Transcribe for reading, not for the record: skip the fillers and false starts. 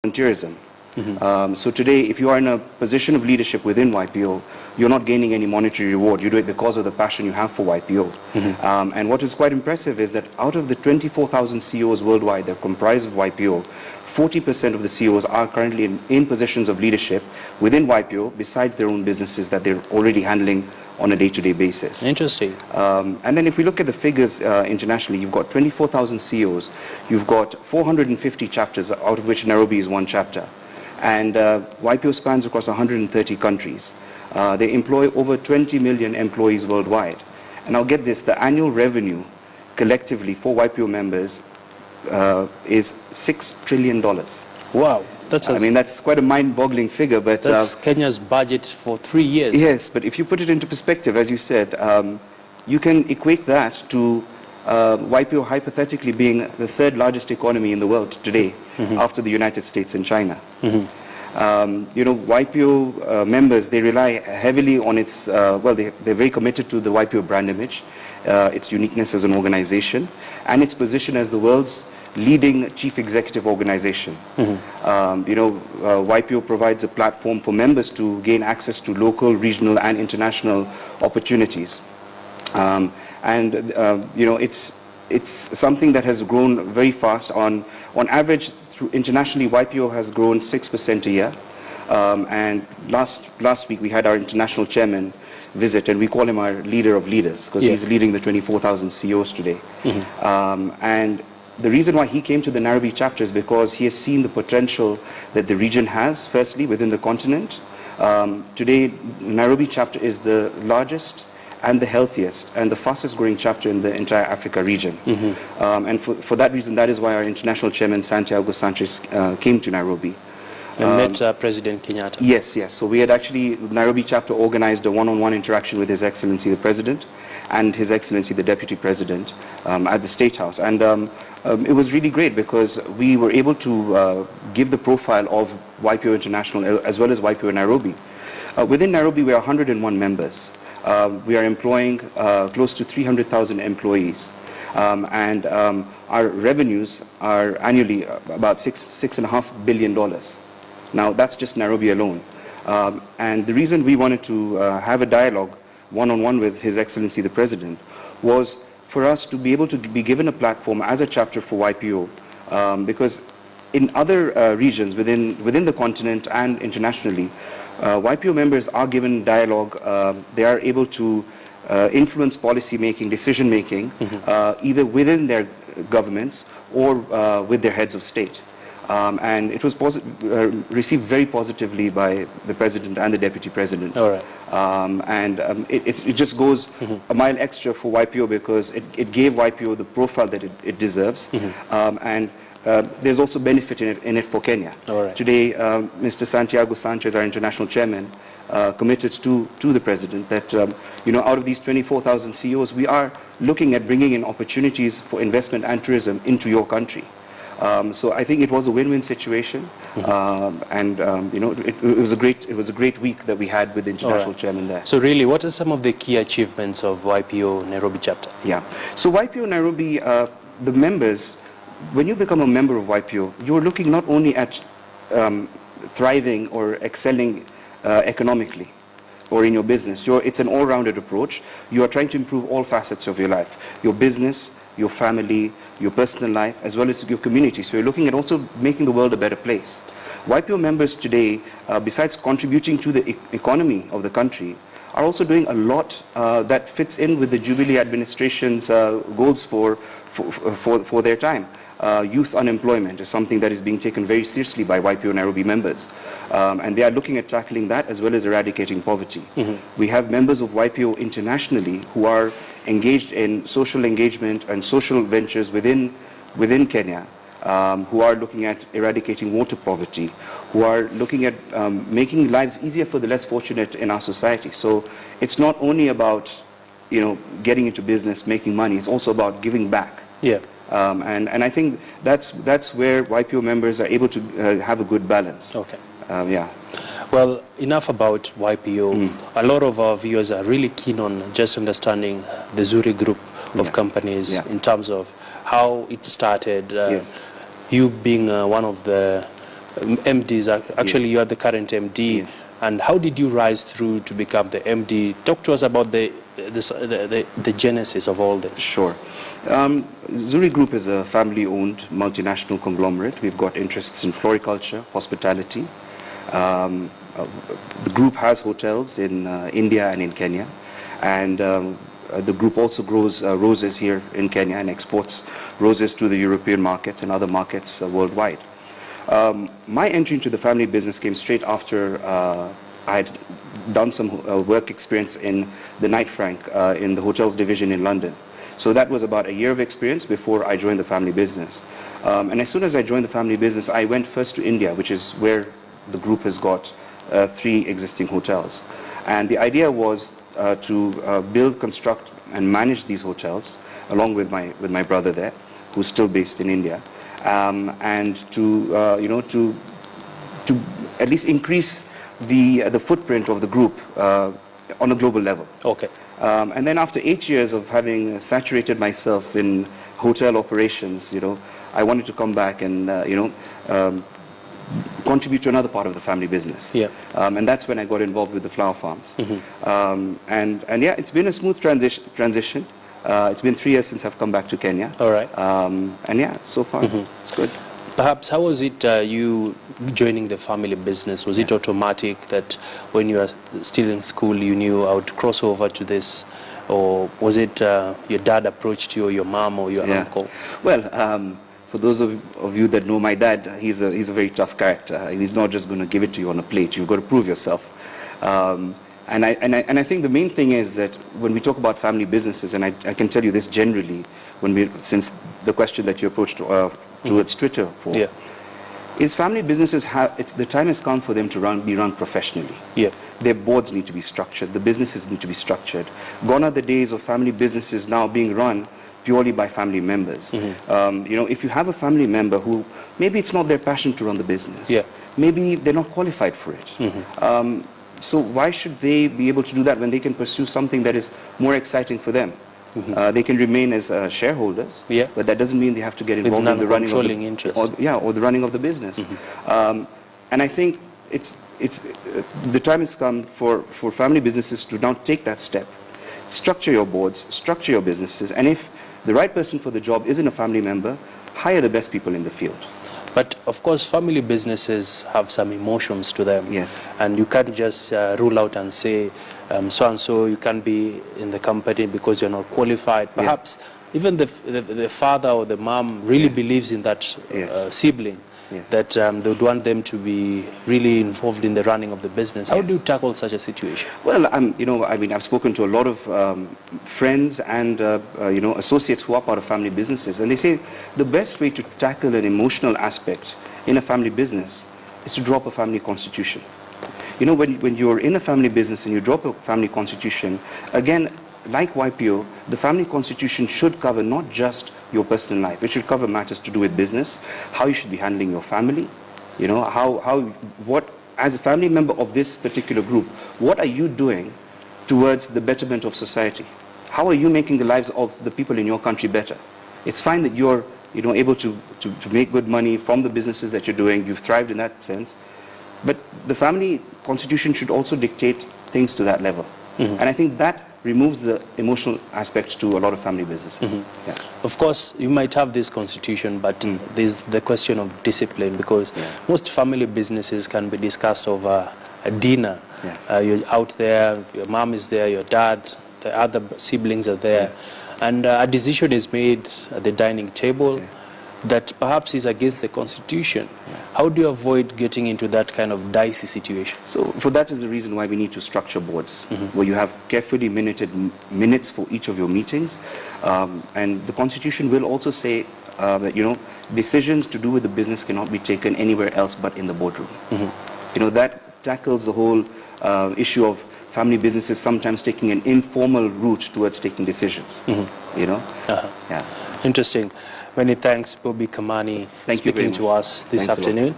volunteerism. So today, if you are in a position of leadership within YPO, you're not gaining any monetary reward. You do it because of the passion you have for YPO. And what is quite impressive is that out of the 24,000 CEOs worldwide that comprise of YPO, 40% of the CEOs are currently in positions of leadership within YPO, besides their own businesses that they're already handling on a day-to-day basis. Interesting. And then if we look at the figures internationally, you've got 24,000 CEOs, you've got 450 chapters, out of which Nairobi is one chapter. And YPO spans across 130 countries. They employ over 20 million employees worldwide. And I'll get this, the annual revenue collectively for YPO members is $6 trillion. Wow. That's quite a mind-boggling figure, but that's Kenya's budget for 3 years. Yes, but if you put it into perspective, as you said, you can equate that to YPO hypothetically being the third largest economy in the world today, after the United States and China. YPO members, they rely heavily on its, they're very committed to the YPO brand image, its uniqueness as an organization, and its position as the world's leading chief executive organization. YPO provides a platform for members to gain access to local, regional, and international opportunities. It's something that has grown very fast. On average, internationally, YPO has grown 6% a year. And last week, we had our international chairman visit, and we call him our leader of leaders, because he's leading the 24,000 CEOs today. And the reason why he came to the Nairobi chapter is because he has seen the potential that the region has, firstly, within the continent. Today, the Nairobi chapter is the largest and the healthiest and the fastest growing chapter in the entire Africa region. And for that reason, that is why our international chairman, Santiago Sanchez, came to Nairobi. And met President Kenyatta. Yes. So we had actually, Nairobi chapter organized a one-on-one interaction with His Excellency the President and His Excellency the Deputy President at the State House. And it was really great because we were able to give the profile of YPO International as well as YPO Nairobi. Within Nairobi, we are 101 members. We are employing close to 300,000 employees. And our revenues are annually about $6.5 billion. Now, that's just Nairobi alone. And the reason we wanted to have a dialogue one-on-one with His Excellency the President was for us to be able to be given a platform as a chapter for YPO, because in other regions within the continent and internationally, YPO members are given dialogue. They are able to influence policy making, decision making, either within their governments or with their heads of state. And it was received very positively by the President and the Deputy President. All right. It just goes a mile extra for YPO because it gave YPO the profile that it deserves. And there's also benefit in it for Kenya. All right. Today, Mr. Santiago Sanchez, our international chairman, committed to the President that out of these 24,000 CEOs, we are looking at bringing in opportunities for investment and tourism into your country. So I think it was a win-win situation, it was a great week that we had with the international chairman there. So really, what are some of the key achievements of YPO Nairobi chapter? Yeah, so YPO Nairobi, the members, when you become a member of YPO, you're looking not only at thriving or excelling economically or in your business. It's an all-rounded approach. You are trying to improve all facets of your life, your business, your family, your personal life, as well as your community. So you're looking at also making the world a better place. YPO members today, besides contributing to the economy of the country, are also doing a lot that fits in with the Jubilee administration's goals for their time. Youth unemployment is something that is being taken very seriously by YPO Nairobi members. And they are looking at tackling that as well as eradicating poverty. We have members of YPO internationally who are engaged in social engagement and social ventures within Kenya, who are looking at eradicating water poverty, who are looking at making lives easier for the less fortunate in our society. So it's not only about getting into business, making money, it's also about giving back. Yeah. And I think that's where YPO members are able to have a good balance. Okay. Yeah. Well, enough about YPO. A lot of our viewers are really keen on just understanding the Zuri group of companies in terms of how it started. You being one of the MDs. Actually, you are the current MD. Yes. And how did you rise through to become the MD? Talk to us about the genesis of all this. Sure. Zuri Group is a family-owned multinational conglomerate. We've got interests in floriculture, hospitality. The group has hotels in India and in Kenya. And the group also grows roses here in Kenya and exports roses to the European markets and other markets worldwide. My entry into the family business came straight after I had done some work experience in the Knight Frank in the hotels division in London. So that was about a year of experience before I joined the family business. And as soon as I joined the family business, I went first to India, which is where the group has got 3 existing hotels. And the idea was to build, construct, and manage these hotels, along with my brother there, who's still based in India, and to at least increase the footprint of the group on a global level. Okay. And then after 8 years of having saturated myself in hotel operations, I wanted to come back and contribute to another part of the family business. Yeah. And that's when I got involved with the flower farms. And yeah, it's been a smooth transition. It's been 3 years since I've come back to Kenya. All right. And yeah, so far it's good. Perhaps how was it you joining the family business? Was it automatic that when you were still in school you knew I would cross over to this? Or was it your dad approached you, or your mom, or your uncle? Well, for those of you that know my dad, he's a very tough character. He's not just going to give it to you on a plate. You've got to prove yourself. And I think the main thing is that when we talk about family businesses, and I can tell you this generally, since the question that you approached towards Twitter for, is family businesses the time has come for them to be run professionally. Yeah. Their boards need to be structured. The businesses need to be structured. Gone are the days of family businesses now being run purely by family members. If you have a family member who maybe it's not their passion to run the business, maybe they're not qualified for it. So why should they be able to do that when they can pursue something that is more exciting for them? They can remain as shareholders, but that doesn't mean they have to get involved in the running of the interest. or the running of the business. And I think the time has come for family businesses to now take that step. Structure your boards, structure your businesses, and if the right person for the job isn't a family member, hire the best people in the field. But of course, family businesses have some emotions to them. Yes. And you can't just rule out and say, so-and-so, you can't be in the company because you're not qualified. Perhaps even the father or the mom really believes in that sibling, that they would want them to be really involved in the running of the business. How do you tackle such a situation? Well, I've spoken to a lot of friends and associates who are part of family businesses, and they say the best way to tackle an emotional aspect in a family business is to drop a family constitution. When you're in a family business and you drop a family constitution, again, like YPO, the family constitution should cover not just your personal life. It should cover matters to do with business, how you should be handling your family, what as a family member of this particular group, what are you doing towards the betterment of society? How are you making the lives of the people in your country better? It's fine that you're able to make good money from the businesses that you're doing. You've thrived in that sense. But the family constitution should also dictate things to that level. And I think that removes the emotional aspects to a lot of family businesses. Of course, you might have this constitution, but there's the question of discipline, because most family businesses can be discussed over a dinner. You're out there, your mom is there, your dad, the other siblings are there, and a decision is made at the dining table that perhaps is against the constitution. How do you avoid getting into that kind of dicey situation? So for that is the reason why we need to structure boards, where you have carefully minuted minutes for each of your meetings. And the constitution will also say that, decisions to do with the business cannot be taken anywhere else but in the boardroom. That tackles the whole issue of family businesses sometimes taking an informal route towards taking decisions. Interesting. Many thanks, Bobby Kamani, Thank you very speaking to us this Thanks a lot. afternoon.